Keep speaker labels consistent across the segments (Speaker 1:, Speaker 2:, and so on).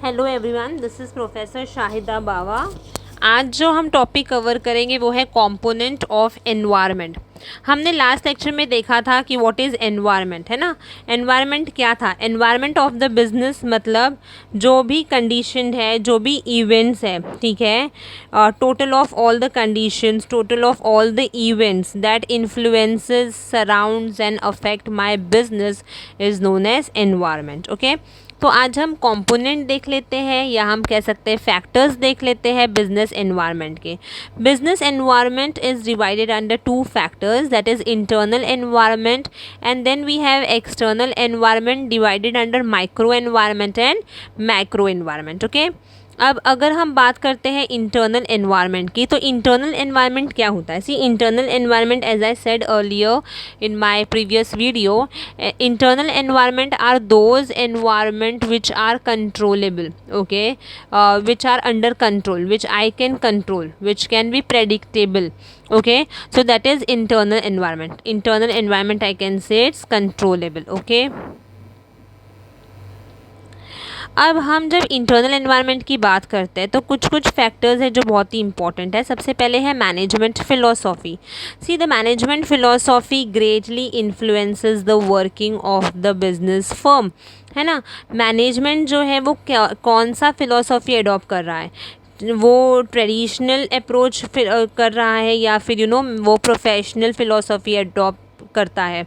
Speaker 1: Hello everyone, this is professor Shahida Bawa. आज जो हम टॉपिक कवर करेंगे वो है कंपोनेंट ऑफ एनवायरनमेंट। हमने लास्ट लेक्चर में देखा था कि व्हाट इज़ एनवायरनमेंट, है ना। एनवायरनमेंट क्या था? एनवायरनमेंट ऑफ द बिजनेस मतलब जो भी कंडीशन है, जो भी इवेंट्स है, ठीक है, total of all the conditions, total of all the events that influences surrounds and affect my business is known as environment. Okay, तो आज हम कंपोनेंट देख लेते हैं, या हम कह सकते हैं फैक्टर्स देख लेते हैं बिजनेस एनवायरनमेंट के। Business environment is divided under two factors, that is internal environment and then we have external environment divided under micro environment and macro environment. Okay, अब अगर हम बात करते हैं इंटरनल एनवायरनमेंट की, तो इंटरनल एनवायरनमेंट क्या होता है? See, internal environment, as I said earlier in my previous video, internal environment are those environment which are controllable, okay, which are under control, which I can control, which can be predictable. Okay, so that is internal environment. Internal environment, I can say it's controllable. Okay, अब हम जब internal environment की बात करते हैं तो कुछ कुछ फैक्टर्स हैं जो बहुत ही इंपॉर्टेंट है। सबसे पहले है management philosophy. See, the management philosophy greatly influences the working of the business firm, है ना। मैनेजमेंट जो है वो कौन सा फिलोसॉफी अडॉप्ट कर रहा है? वो ट्रेडिशनल अप्रोच कर रहा है या फिर वो प्रोफेशनल फिलोसॉफी अडॉप्ट करता है।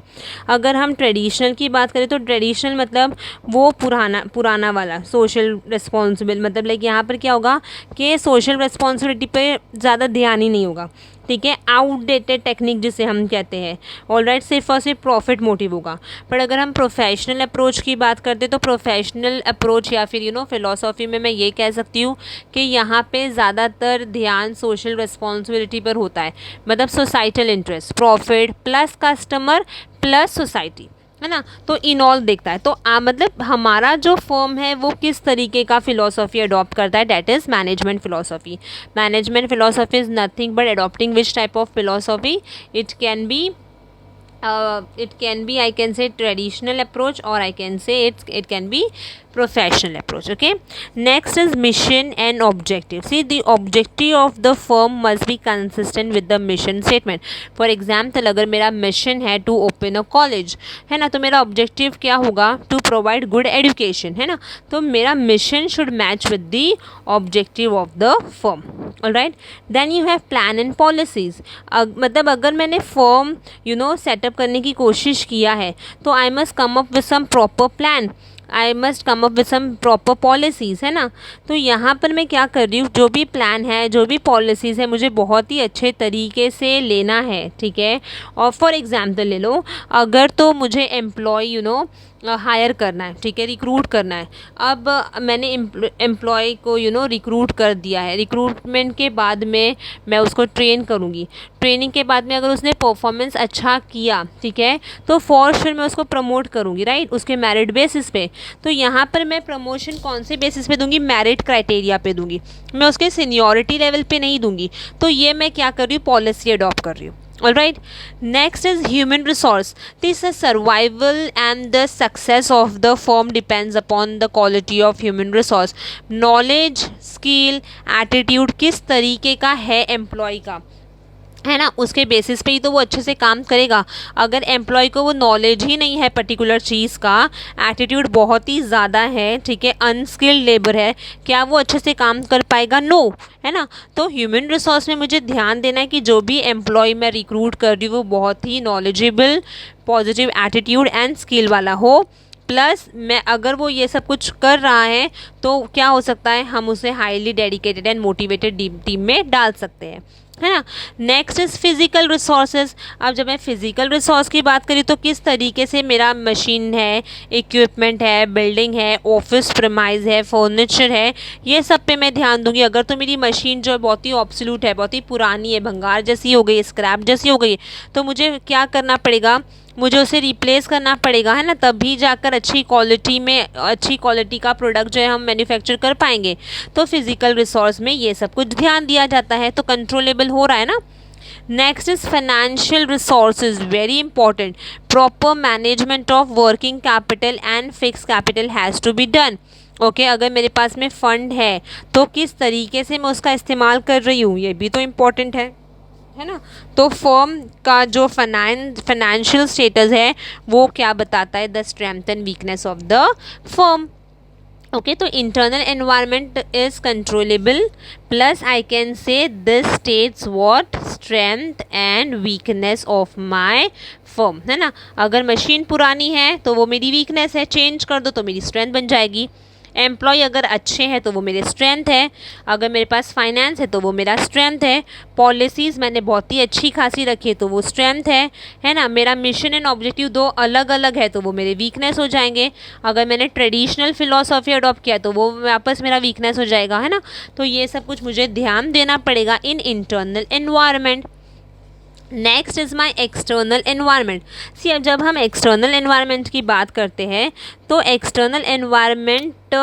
Speaker 1: अगर हम ट्रेडिशनल की बात करें तो ट्रेडिशनल मतलब वो पुराना वाला सोशल रिस्पॉन्सिबल, मतलब लाइक यहाँ पर क्या होगा कि सोशल रिस्पॉन्सिबिलिटी पे ज़्यादा ध्यान ही नहीं होगा, ठीक है। आउटडेटेड टेक्निक जिसे हम कहते हैं, ऑलराइट, सिर्फ और सिर्फ प्रॉफिट मोटिव होगा। पर अगर हम प्रोफेशनल अप्रोच की बात करते तो प्रोफेशनल अप्रोच या फिर फिलोसॉफी में मैं ये कह सकती हूँ कि यहाँ पे ज़्यादातर ध्यान सोशल रिस्पॉन्सिबिलिटी पर होता है, मतलब societal interest, profit plus customer plus society, है ना। तो इन ऑल देखता है। तो मतलब हमारा जो फर्म है वो किस तरीके का फिलोसॉफी अडॉप्ट करता है, that is management philosophy. Management philosophy is nothing but adopting which type of philosophy? It can be I can say traditional approach, or I can say it can be professional approach. Okay, next is mission and objective. See, the objective of the firm must be consistent with the mission statement. For example, अगर मेरा mission है to open a college, है ना, तो मेरा objective क्या होगा? to provide good education, है ना। तो मेरा mission should match with the objective of the firm. Alright, then you have plan and policies. मतलब अगर मैंने firm सेटअप करने की कोशिश किया है तो I must come up with some proper plan, I must come up with some proper policies, है ना। तो यहाँ पर मैं क्या कर रही हूँ, जो भी प्लान है, जो भी पॉलिसीज़ है, मुझे बहुत ही अच्छे तरीके से लेना है, ठीक है। और फॉर एग्जांपल ले लो, अगर तो मुझे एम्प्लॉय हायर करना है, ठीक है, रिक्रूट करना है। अब मैंने एम्प्लॉय को रिक्रूट कर दिया है। रिक्रूटमेंट के बाद में मैं उसको ट्रेन करूँगी। ट्रेनिंग के बाद में अगर उसने परफॉर्मेंस अच्छा किया, ठीक है, तो फॉर श्योर मैं उसको प्रमोट करूँगी, राइट, उसके मेरिट बेसिस पे। तो यहाँ पर मैं प्रमोशन कौन से बेसिस पे दूँगी? मेरिट क्राइटेरिया पे दूँगी, मैं उसके सीनियरिटी लेवल पे नहीं दूँगी। तो ये मैं क्या कर रही हूँ? पॉलिसी अडॉप्ट कर रही हूँ। Alright, next is human resource. This is survival and the success of the firm depends upon the quality of human resource. Knowledge, skill, attitude किस तरीके का है एम्प्लॉय का, है ना, उसके बेसिस पे ही तो वो अच्छे से काम करेगा। अगर एम्प्लॉय को वो नॉलेज ही नहीं है पर्टिकुलर चीज़ का, एटीट्यूड बहुत ही ज़्यादा है, ठीक है, अनस्किल्ड लेबर है, क्या वो अच्छे से काम कर पाएगा? नो, है ना। तो ह्यूमन रिसोर्स में मुझे ध्यान देना है कि जो भी एम्प्लॉय मैं रिक्रूट कर रही हूँ वो बहुत ही knowledgeable, positive attitude and skill वाला हो। प्लस मैं अगर वो ये सब कुछ कर रहा है तो क्या हो सकता है, हम उसे highly dedicated and motivated team में डाल सकते हैं, है ना। Next is physical resources. अब जब मैं फिज़िकल रिसोर्स की बात करी तो किस तरीके से मेरा मशीन है, इक्विपमेंट है, बिल्डिंग है, ऑफिस प्रेमाइज है, फर्नीचर है, ये सब पे मैं ध्यान दूंगी। अगर तो मेरी मशीन जो है बहुत ही ऑब्सोल्यूट है, बहुत ही पुरानी है, भंगार जैसी हो गई, स्क्रैप जैसी हो गई, तो मुझे क्या करना पड़ेगा? मुझे उसे रिप्लेस करना पड़ेगा, है ना, तभी जाकर अच्छी क्वालिटी का प्रोडक्ट जो है हम मैन्युफैक्चर कर पाएंगे। तो फिज़िकल रिसोर्स में ये सब कुछ ध्यान दिया जाता है, तो कंट्रोलेबल हो रहा है ना। Next is financial resources, very important. Proper management of working capital and fix capital has to be done. Okay, अगर मेरे पास में फंड है तो किस तरीके से मैं उसका इस्तेमाल कर रही हूँ, ये भी तो इम्पोर्टेंट है ना. तो फर्म का जो फाइनेंशियल स्टेटस है वो क्या बताता है, the strength and weakness of the firm. Okay, तो internal environment is controllable, plus I can say this states what strength and weakness of my firm, है ना. अगर मशीन पुरानी है तो वो मेरी वीकनेस है, चेंज कर दो तो मेरी स्ट्रेंथ बन जाएगी. एम्प्लॉय अगर अच्छे हैं तो वो मेरे स्ट्रेंथ है, अगर मेरे पास फाइनेंस है तो वो मेरा स्ट्रेंथ है, पॉलिसीज़ मैंने बहुत ही अच्छी खासी रखी है तो वो स्ट्रेंथ है ना. मेरा मिशन एंड ऑब्जेक्टिव दो अलग अलग है तो वो मेरे वीकनेस हो जाएंगे. अगर मैंने ट्रेडिशनल फिलॉसफी अडॉप्ट किया तो वो वापस मेरा वीकनेस हो जाएगा, है ना. तो ये सब कुछ मुझे ध्यान देना पड़ेगा in internal environment. Next is my external environment. See, अब जब हम एक्सटर्नल एनवायरनमेंट की बात करते हैं तो external environment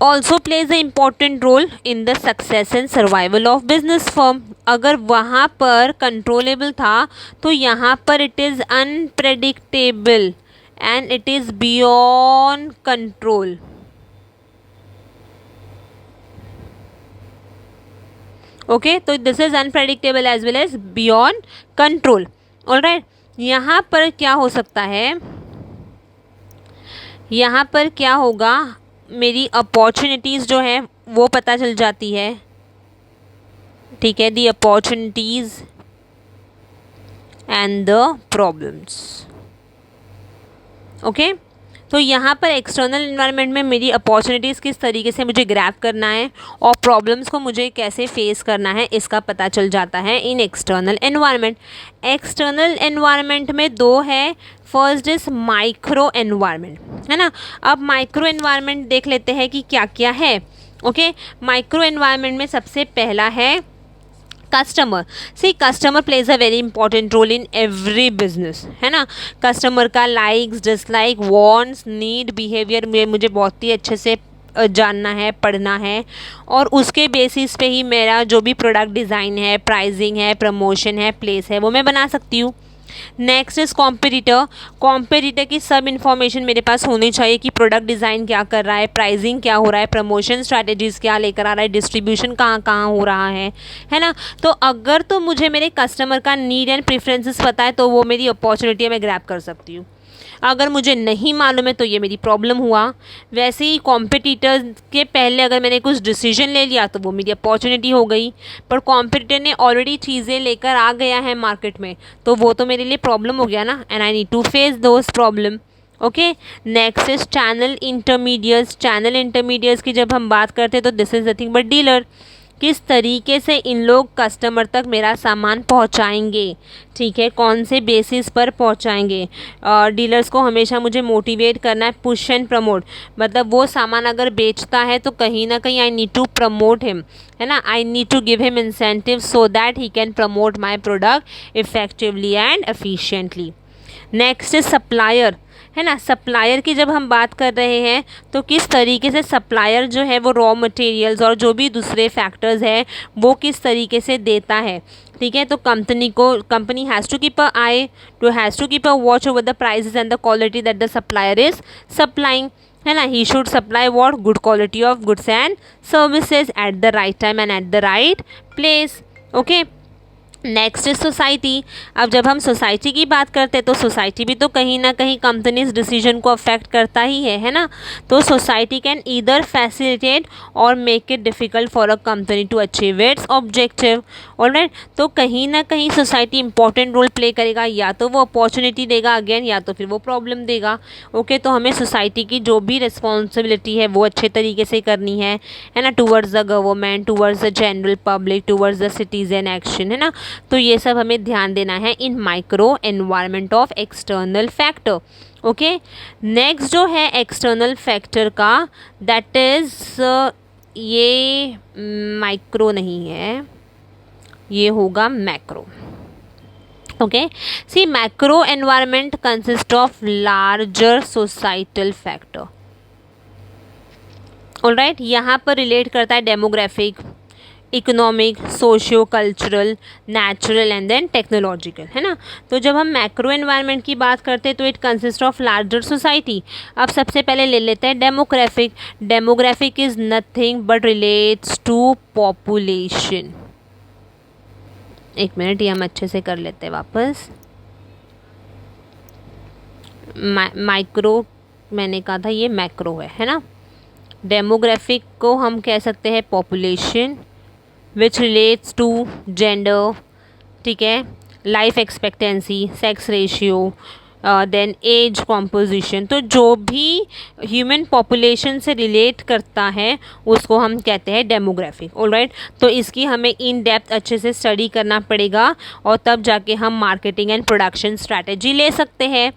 Speaker 1: also plays a important role in the success and survival of business firm. अगर वहाँ पर कंट्रोलेबल था तो यहाँ पर it is unpredictable and it is beyond control. Okay, तो this is unpredictable as well as beyond control. Alright, यहाँ पर क्या हो सकता है, यहाँ पर क्या होगा, मेरी अपॉर्चुनिटीज़ जो है वो पता चल जाती है. ठीक है, the opportunities and the problems. Okay, तो यहाँ पर एक्सटर्नल इन्वायरमेंट में मेरी अपॉर्चुनिटीज़ किस तरीके से मुझे ग्रैब करना है और प्रॉब्लम्स को मुझे कैसे फेस करना है इसका पता चल जाता है इन एक्सटर्नल एनवायरनमेंट. एक्सटर्नल एनवायरनमेंट में दो है. फर्स्ट इज़ माइक्रो एनवायरनमेंट, है ना. अब माइक्रो एनवायरनमेंट देख लेते हैं कि क्या क्या है. ओके, माइक्रो एनवायरनमेंट में सबसे पहला है customer. See, customer plays a very important role in every business, है ना. कस्टमर का likes, dislike, wants, need, behaviour में मुझे बहुत ही अच्छे से जानना है, पढ़ना है, और उसके बेसिस पे ही मेरा जो भी प्रोडक्ट डिज़ाइन है, प्राइसिंग है, प्रमोशन है, प्लेस है, वो मैं बना सकती हूँ. Next is competitor. कॉम्पिटिटर की सब इन्फॉर्मेशन मेरे पास होनी चाहिए कि प्रोडक्ट डिज़ाइन क्या कर रहा है, प्राइसिंग क्या हो रहा है, प्रमोशन स्ट्रैटेजीज़ क्या लेकर आ रहा है, डिस्ट्रीब्यूशन कहाँ कहाँ हो रहा है ना. तो अगर तो मुझे मेरे कस्टमर का नीड एंड प्रेफरेंसेस पता है तो वो मेरी अपॉर्चुनिटी है, मैं ग्रैब कर सकती हूँ. अगर मुझे नहीं मालूम है तो ये मेरी प्रॉब्लम हुआ. वैसे ही कॉम्पिटिटर के पहले अगर मैंने कुछ डिसीजन ले लिया तो वो मेरी अपॉर्चुनिटी हो गई, पर कॉम्पिटिटर ने ऑलरेडी चीज़ें लेकर आ गया है मार्केट में तो वो तो मेरे लिए प्रॉब्लम हो गया ना, and I need to face those problem. Okay, next is channel intermediates. Channel intermediates की जब हम बात करते हैं तो this is nothing but dealer. किस तरीके से इन लोग कस्टमर तक मेरा सामान पहुंचाएंगे, ठीक है, कौन से बेसिस पर पहुंचाएंगे. डीलर्स को हमेशा मुझे मोटिवेट करना है, पुश एंड प्रमोट. मतलब वो सामान अगर बेचता है तो कहीं ना कहीं I need to promote him, है ना. I need to give him incentive so that he can promote my product effectively and efficiently. Next is supplier, है ना. सप्लायर की जब हम बात कर रहे हैं तो किस तरीके से सप्लायर जो है वो रॉ मटेरियल्स और जो भी दूसरे फैक्टर्स है वो किस तरीके से देता है, ठीक है. तो company has to keep a eye, to has to keep a watch over the prices and the quality that the supplier is supplying, है ना. He should supply what, good quality of goods and services at the right time and at the right place. Okay, next is society. अब जब हम society की बात करते हैं तो सोसाइटी भी तो कहीं ना कहीं कंपनीज डिसीजन को अफेक्ट करता ही है ना. तो society can either facilitate or make it difficult for a company to achieve its objective. Alright, तो कहीं ना कहीं सोसाइटी इंपॉर्टेंट रोल प्ले करेगा, या तो वो अपॉर्चुनिटी देगा अगेन, या तो फिर वो प्रॉब्लम देगा. ओके, तो हमें सोसाइटी की जो भी रिस्पॉन्सिबिलिटी है वो अच्छे तरीके से करनी है ना, towards the government, towards the general public, towards the citizen action, है ना. तो ये सब हमें ध्यान देना है in micro environment of external factor. Okay, next जो है एक्सटर्नल फैक्टर का, दैट इज ये माइक्रो नहीं है, ये होगा macro. Okay, see, macro environment consist of larger societal factor. Alright, यहाँ पर रिलेट करता है demographic, economic, socio cultural, natural and then technological, है ना। तो जब हम मैक्रो एनवायरनमेंट की बात करते हैं तो it consist of larger society. अब सबसे पहले ले लेते हैं demographic. Demographic is nothing but relates to population. एक मिनट, ये हम अच्छे से कर लेते हैं वापस। माइक्रो मैंने कहा था, ये मैक्रो है ना। डेमोग्राफिक को हम कह सकते हैं population which relates to gender, ठीक है, life expectancy, sex ratio, then age composition. तो जो भी ह्यूमन पॉपुलेशन से रिलेट करता है उसको हम कहते हैं डेमोग्राफिक। ऑलराइट, तो इसकी हमें इन डेप्थ अच्छे से स्टडी करना पड़ेगा और तब जाके हम मार्केटिंग एंड प्रोडक्शन स्ट्रैटेजी ले सकते हैं।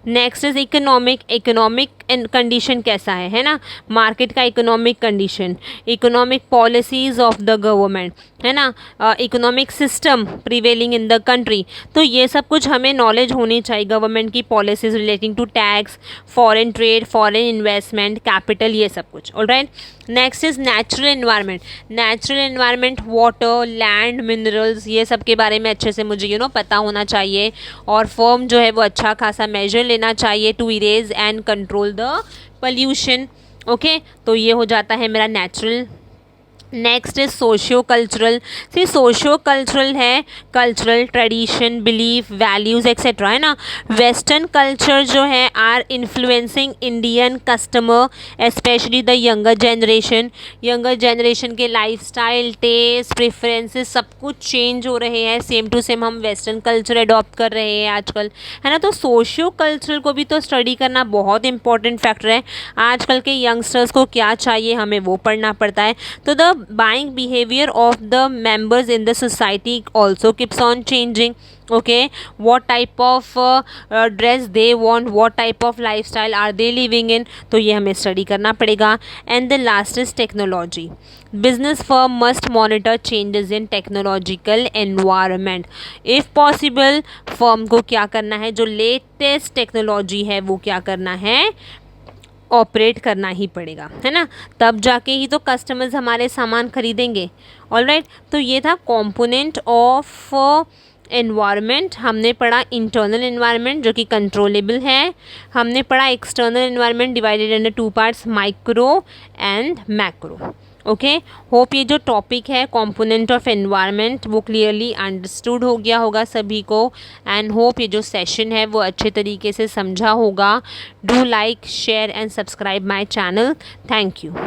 Speaker 1: Next is economic. Economic condition कैसा है ना, मार्केट का economic condition, economic policies of the government, है ना, economic system prevailing in the country. तो ये सब कुछ हमें नॉलेज होनी चाहिए, गवर्नमेंट की policies relating to tax, foreign trade, foreign investment, capital, ये सब कुछ। Alright, next is natural environment. Natural environment, water, land, minerals, ये सब के बारे में अच्छे से मुझे पता होना चाहिए और फर्म जो है वो अच्छा खासा मेजर लेना चाहिए to erase and control the pollution. Okay, तो ये हो जाता है मेरा natural. Next is socio cultural. See socio cultural है cultural, tradition, belief, values etcetera, है ना। वेस्टर्न कल्चर जो है are influencing Indian customer specially the younger generation. Younger generation के लाइफस्टाइल, टेस्ट, प्रेफरेंसेस सब कुछ चेंज हो रहे हैं। सेम टू सेम हम वेस्टर्न कल्चर अडॉप्ट कर रहे हैं आजकल, है ना। तो सोशियो कल्चरल को भी तो स्टडी करना बहुत इंपॉर्टेंट फैक्टर है। आजकल के यंगस्टर्स को क्या चाहिए हमें वो पढ़ना पड़ता है। तो the buying behavior of the members in the society also keeps on changing. Okay, what type of dress they want, what type of lifestyle are they living in, तो ये हमें स्टडी करना पड़ेगा। and the last is technology. business firm must monitor changes in technological environment. if possible firm को क्या करना है, जो लेटेस्ट टेक्नोलॉजी है वो क्या करना है, ऑपरेट करना ही पड़ेगा, है ना। तब जाके ही तो कस्टमर्स हमारे सामान खरीदेंगे। ऑलराइट, तो ये था कंपोनेंट ऑफ एनवायरनमेंट। हमने पढ़ा इंटरनल एनवायरनमेंट जो कि कंट्रोलेबल है, हमने पढ़ा external environment divided into two parts, micro and macro. Okay, hope ये जो टॉपिक है कंपोनेंट ऑफ एनवायरनमेंट वो क्लियरली अंडरस्टूड हो गया होगा सभी को, एंड होप ये जो सेशन है वो अच्छे तरीके से समझा होगा। Do like, share and subscribe my channel. Thank you.